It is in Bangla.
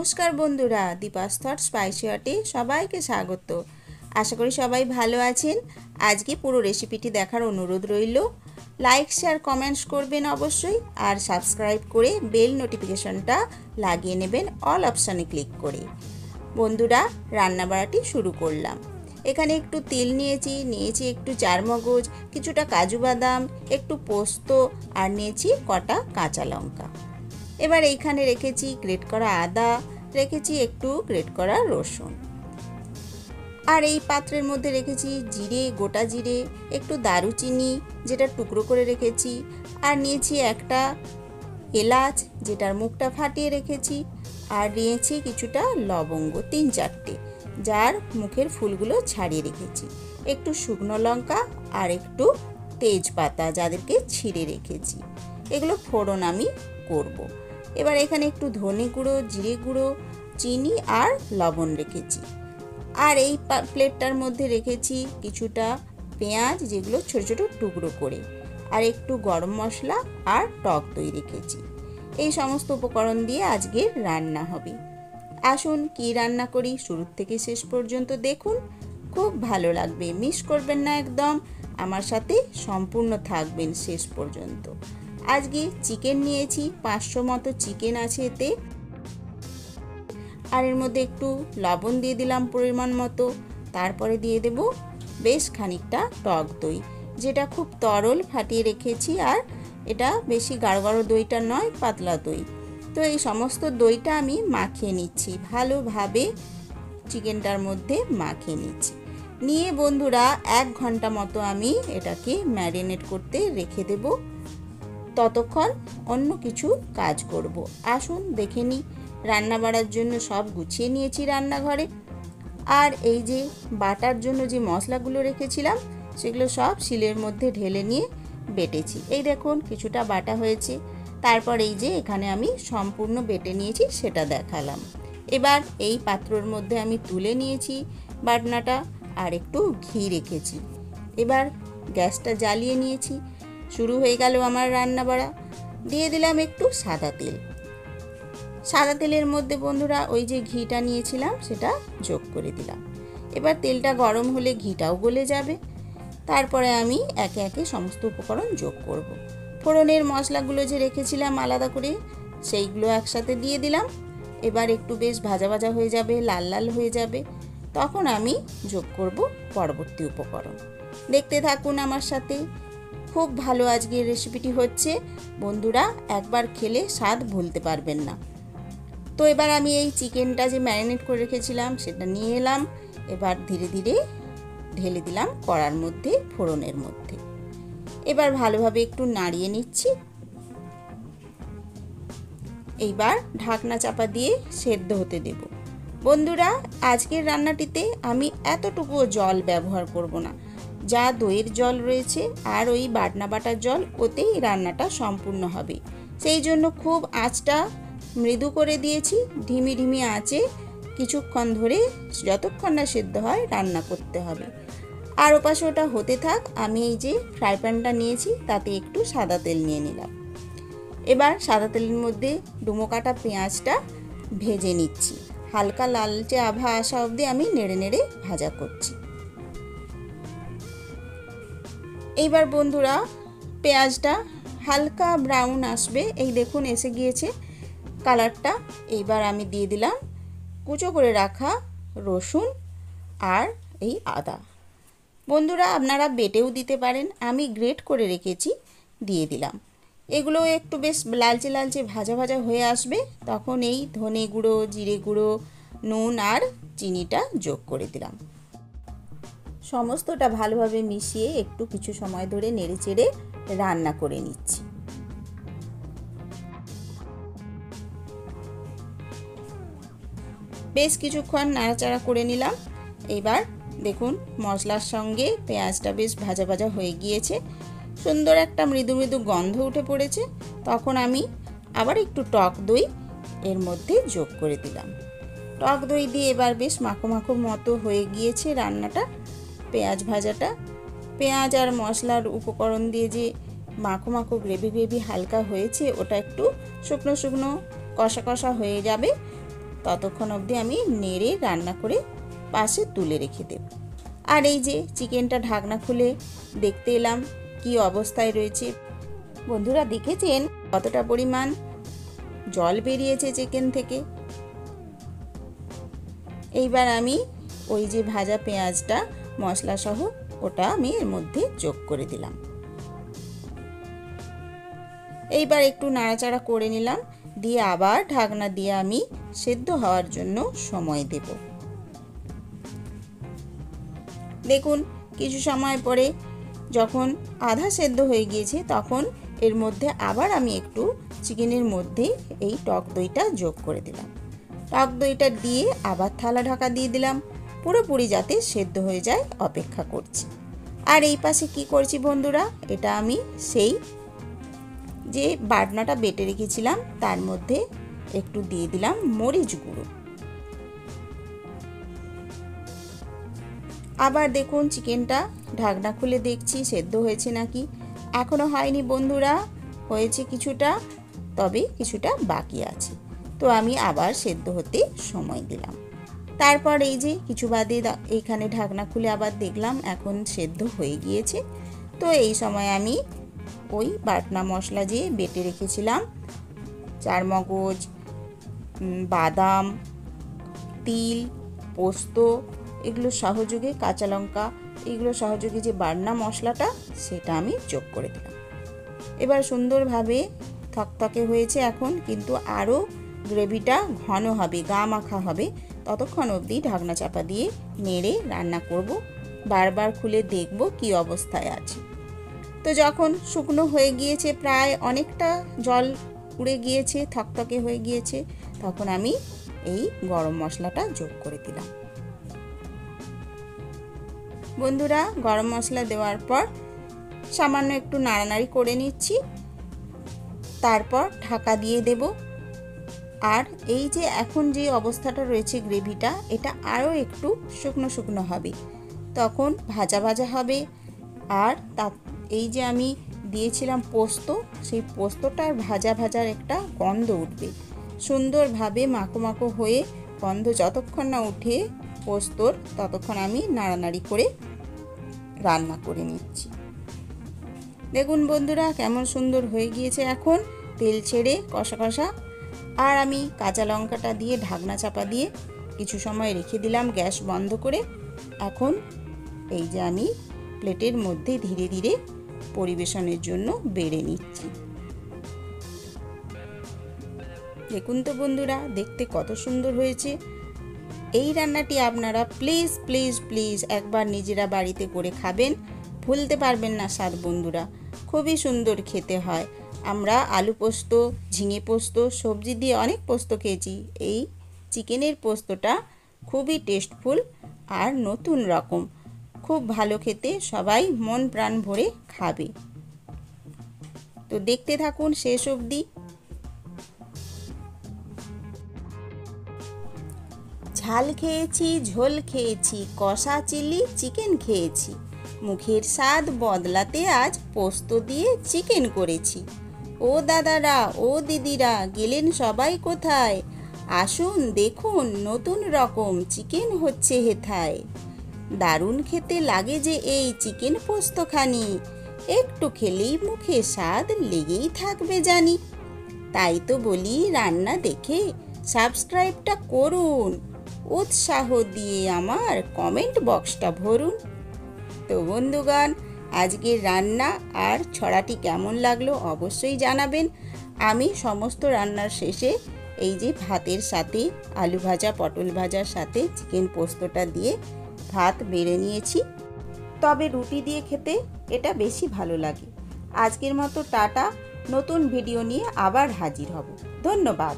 নমস্কার বন্ধুরা, দীপাস থট স্পাইসি হটে সবাইকে স্বাগত। আশা করি সবাই ভালো আছেন। আজকে পুরো রেসিপিটি দেখার অনুরোধ রইল। লাইক শেয়ার কমেন্টস করবেন অবশ্যই, আর সাবস্ক্রাইব করে বেল নোটিফিকেশনটা লাগিয়ে নেবেন অল অপশানে ক্লিক করে। বন্ধুরা, রান্নাবাড়াটি শুরু করলাম। এখানে একটু তেল নিয়েছি একটু চারমগজ, কিছুটা কাজু বাদাম, একটু পোস্ত, আর নিয়েছি কটা কাঁচা লঙ্কা। এবার এইখানে রেখেছি গ্রেট করা আদা, রেখেছি একটু গ্রেট করা রসুন, আর এই পাত্রের মধ্যে রেখেছি জিরে, গোটা জিরে, একটু দারুচিনি যেটা টুকরো করে রেখেছি, আর নিয়েছি একটা এলাচ যেটার মুখটা ফাটিয়ে রেখেছি, আর নিয়েছি কিছুটা লবঙ্গ 3-4টে যার মুখের ফুলগুলো ছাড়িয়ে রেখেছি, একটু শুকনো লঙ্কা আর একটু তেজপাতা যাদেরকে ছিঁড়ে রেখেছি। এগুলো ফোড়ন আমি করব। এবার এখানে একটু ধনে গুঁড়ো, জিরে গুঁড়ো, চিনি আর লবণ রেখেছি। আর এই প্লেটটার মধ্যে রেখেছি কিছুটা পেঁয়াজ যেগুলো ছোট ছোট টুকরো করে, আর একটু গরম মশলা আর টক দই রেখেছি। এই সমস্ত উপকরণ দিয়ে আজকে রান্না হবে। আসুন কি রান্না করি শুরু থেকে শেষ পর্যন্ত দেখুন, খুব ভালো লাগবে। মিস করবেন না একদম, আমার সাথে সম্পূর্ণ থাকবেন শেষ পর্যন্ত। আজকে চিকেন নিয়েছি, 500 মতো চিকেন আছে এতে, আর এর মধ্যে একটু লবণ দিয়ে দিলাম পরিমাণ মতো। তারপরে দিয়ে দেব বেশ খানিকটা টক দই যেটা খুব তরল ফাটিয়ে রেখেছি, আর এটা বেশি গাঢ় গাঢ় দইটা নয়, পাতলা দই। তো এই সমস্ত দইটা আমি মাখিয়ে নিচ্ছি, ভালোভাবে চিকেনটার মধ্যে মাখিয়ে নিচ্ছি। নিয়ে বন্ধুরা 1 ঘন্টা মতো আমি এটাকে ম্যারিনেট করতে রেখে দেব। ততক্ষণ অন্য কিছু কাজ করব। আসুন দেখে নিই। রান্না বাড়ার জন্য সব গুছিয়ে নিয়েছি রান্নাঘরে, আর এই যে বাটার জন্য যে মশলাগুলো রেখেছিলাম সেগুলো সব শিলের মধ্যে ঢেলে নিয়ে বেটেছি। এই দেখুন কিছুটা বাটা হয়েছে। তারপর এই যে এখানে আমি সম্পূর্ণ বেটে নিয়েছি সেটা দেখালাম। এবার এই পাত্রর মধ্যে আমি তুলে নিয়েছি বাটনাটা, আর একটু ঘি রেখেছি। এবার গ্যাসটা জ্বালিয়ে নিয়েছি, শুরু হয়ে গেল আমার রান্না বাড়া। দিয়ে দিলাম একটু সাদা তেল। সাদা তেলের মধ্যে বন্ধুরা ওই যে ঘিটা নিয়েছিলাম সেটা যোগ করে দিলাম। এবার তেলটা গরম হলে ঘিটাও গলে যাবে। তারপরে আমি একে একে সমস্ত উপকরণ যোগ করব। ফোড়নের মশলাগুলো যে রেখেছিলাম আলাদা করে সেইগুলো একসাথে দিয়ে দিলাম। এবার একটু বেশ ভাজা ভাজা হয়ে যাবে, লাল লাল হয়ে যাবে, তখন আমি যোগ করব পরবর্তী উপকরণ। দেখতে থাকুন আমার সাথে। খুব ভালো আজকের রেসিপিটি হচ্ছে বন্ধুরা, একবার খেলে স্বাদ ভুলতে পারবেন না। তো এবার আমি এই চিকেনটা যে ম্যারিনেট করে রেখেছিলাম সেটা নিয়ে এলাম। এবার ধীরে ধীরে ঢেলে দিলাম কড়ার মধ্যে, ফোড়নের মধ্যে। এবার ভালোভাবে একটু নাড়িয়ে নিচ্ছি। এইবার ঢাকনা চাপা দিয়ে সেদ্ধ হতে দেব। বন্ধুরা, আজকের রান্নাটিতে আমি এতটুকুও জল ব্যবহার করব না। যা দইয়ের জল রয়েছে আর ওই বাটনা বাটার জল, ওতেই রান্নাটা সম্পূর্ণ হবে। সেই জন্য খুব আঁচটা মৃদু করে দিয়েছি, ধিমি ধিমি আঁচে কিছুক্ষণ ধরে, যতক্ষণ না সেদ্ধ হয় রান্না করতে হবে। আর ওপাশে ওটা হতে থাক, আমি এই যে ফ্রাই প্যানটা নিয়েছি তাতে একটু সাদা তেল নিয়ে নিলাম। এবার সাদা তেলের মধ্যে ডুমো কাটা পেঁয়াজটা ভেজে নিচ্ছি। হালকা লালচে আভা আসা অবধি আমি নেড়ে নেড়ে ভাজা করছি। এইবার বন্ধুরা পেঁয়াজটা হালকা ব্রাউন আসবে, এই দেখুন এসে গিয়েছে কালারটা। এইবার আমি দিয়ে দিলাম কুচো করে রাখা রসুন আর এই আদা। বন্ধুরা আপনারা বেটেও দিতে পারেন, আমি গ্রেট করে রেখেছি, দিয়ে দিলাম। এগুলো একটু বেশ লালচে লালচে ভাজা ভাজা হয়ে আসবে, তখন এই ধনে গুঁড়ো, জিরে গুঁড়ো, নুন আর চিনিটা যোগ করে দিলাম। সমস্তটা ভালোভাবে মিশিয়ে একটু কিছু সময় ধরে নেড়ে চেড়ে রান্না করে নিচ্ছি। বেশ কিছুক্ষণ নাড়াচাড়া করে নিলাম। এইবার দেখুন মশলার সঙ্গে পেঁয়াজটা বেশ ভাজা ভাজা হয়ে গিয়েছে, সুন্দর একটা মৃদু মৃদু গন্ধ উঠে পড়েছে। তখন আমি আবার একটু টক দই এর মধ্যে যোগ করে দিলাম। টক দই দিয়ে এবার বেশ মাখো মাখো মতো হয়ে গিয়েছে রান্নাটা। পেঁয়াজ ভাজাটা, পেঁয়াজ আর মশলার উপকরণ দিয়ে যে মাখো মাখো গ্রেভি গ্রেভি হালকা হয়েছে, ওটা একটু শুকনো শুকনো কষা কষা হয়ে যাবে। ততক্ষণ অবধি আমি নেড়ে রান্না করে পাশে তুলে রেখে দেব। আর এই যে চিকেনটা ঢাকনা খুলে দেখতে এলাম কি অবস্থায় রয়েছে। বন্ধুরা দেখেছেন কতটা পরিমাণ জল বেরিয়েছে চিকেন থেকে। এইবার আমি ওই যে ভাজা পেঁয়াজটা মশলা সহ ওটা আমি এর মধ্যে যোগ করে দিলাম। এইবার একটু নাড়াচাড়া করে নিলাম, দিয়ে আবার ঢাকনা দিয়ে আমি সেদ্ধ হওয়ার জন্য সময় দেব। দেখুন কিছু সময় পরে যখন আধা সেদ্ধ হয়ে গিয়েছে তখন এর মধ্যে আবার আমি একটু চিকেনের মধ্যে এই টক দইটা যোগ করে দিলাম। টক দইটা দিয়ে আবার থালা ঢাকা দিয়ে দিলাম, পুরোপুরি যাতে সেদ্ধ হয়ে যায় অপেক্ষা করছি। আর এই পাশে কি করছি বন্ধুরা, এটা আমি সেই যে বাটনাটা বেটে রেখেছিলাম তার মধ্যে একটু দিয়ে দিলাম মরিচ গুঁড়ো। আবার দেখুন চিকেনটা ঢাকনা খুলে দেখছি সেদ্ধ হয়েছে নাকি। এখনো হয়নি বন্ধুরা, হয়েছে কিছুটা, তবে কিছুটা বাকি আছে। তো আমি আবার সেদ্ধ হতে সময় দিলাম। তারপর এই যে কিছু বাদে এইখানে ঢাকনা খুলে আবার দেখলাম এখন সেদ্ধ হয়ে গিয়েছে। তো এই সময় আমি ওই বাটনা মশলা যে বেটে রেখেছিলাম, চারমগজ, বাদাম, তিল, পোস্ত, এগুলো সহযোগে, কাঁচা লঙ্কা, এগুলো সহযোগে যে বাটনা মশলাটা সেটা আমি যোগ করে দিলাম। এবার সুন্দরভাবে থকথকে হয়েছে এখন, কিন্তু আরও গ্রেভিটা ঘন হবে, গা মাখা হবে। ততক্ষণ অবধি ঢাকনা চাপা দিয়ে নেড়ে রান্না করব, বারবার খুলে দেখব কি অবস্থায় আছে। তো যখন শুকনো হয়ে গিয়েছে, প্রায় অনেকটা জল উড়ে গিয়েছে, থকথকে হয়ে গিয়েছে, তখন আমি এই গরম মশলাটা যোগ করে দিলাম। বন্ধুরা গরম মশলা দেওয়ার পর সামান্য একটু নাড়ানাড়ি করে নিচ্ছি, তারপর ঢাকা দিয়ে দেব। আর এই যে এখন যে অবস্থাটা রয়েছে গ্রেভিটা, এটা আরও একটু শুকনো শুকনো হবে, তখন ভাজা ভাজা হবে। আর এই যে আমি দিয়েছিলাম পোস্ত, সেই পোস্তটার ভাজা ভাজার একটা গন্ধ উঠবে, সুন্দরভাবে মাখো মাখো হয়ে গন্ধ যতক্ষণ না উঠে পোস্তর, ততক্ষণ আমি নাড়ানাড়ি করে রান্না করে নিচ্ছি। দেখুন বন্ধুরা কেমন সুন্দর হয়ে গিয়েছে, এখন তেল ছেড়ে কষা কষা। আর আমি কাঁচা লঙ্কাটা দিয়ে ঢাকনা চাপা দিয়ে কিছু সময় রেখে দিলাম গ্যাস বন্ধ করে। এখন এই যে আমি প্লেটের মধ্যে ধীরে ধীরে পরিবেশনের জন্য বেড়ে নিচ্ছি। দেখুন তো বন্ধুরা দেখতে কত সুন্দর হয়েছে। এই রান্নাটি আপনারা প্লিজ প্লিজ প্লিজ একবার নিজেরা বাড়িতে করে খাবেন, ভুলতে পারবেন না স্বাদ বন্ধুরা, খুবই সুন্দর খেতে হয়। আমরা আলু পোস্ত, ঝিঙে পোস্ত, সবজি দিয়ে অনেক পোস্ত খেয়েছি, এই চিকেনের পোস্তটা খুবই টেস্টফুল আর নতুন রকম, খুব ভালো খেতে, সবাই মন প্রাণ ভরে খাবে। তো দেখতে থাকুন শেষ অবধি। ঝাল খেয়েছি, ঝোল খেয়েছি, কষা চিলি চিকেন খেয়েছি, মুখের স্বাদ বদলাতে আজ পোস্ত দিয়ে চিকেন করেছি। ও দাদারা, ও দিদিরা, গেলেন সবাই কোথায়? আসুন দেখুন নতুন রকম চিকেন হচ্ছে হেথায়। দারুণ খেতে লাগে যে এই চিকেন পোস্তখানি, একটু খেলেই মুখে স্বাদ লেগেই থাকবে জানি। তাই তো বলি রান্না দেখে সাবস্ক্রাইবটা করুন, উৎসাহ দিয়ে আমার কমেন্ট বক্সটা ভরুন। তো বন্ধুগণ আজকের রান্না আর ছড়াটি কেমন লাগলো অবশ্যই জানাবেন। আমি সমস্ত রান্নার শেষে এই যে ভাতের সাথে আলু ভাজা, পটল ভাজার সাথে চিকেন পোস্তটা দিয়ে ভাত বেড়ে নিয়েছি, তবে রুটি দিয়ে খেতে এটা বেশি ভালো লাগে। আজকের মতো টাটা, নতুন ভিডিও নিয়ে আবার হাজির হব। ধন্যবাদ।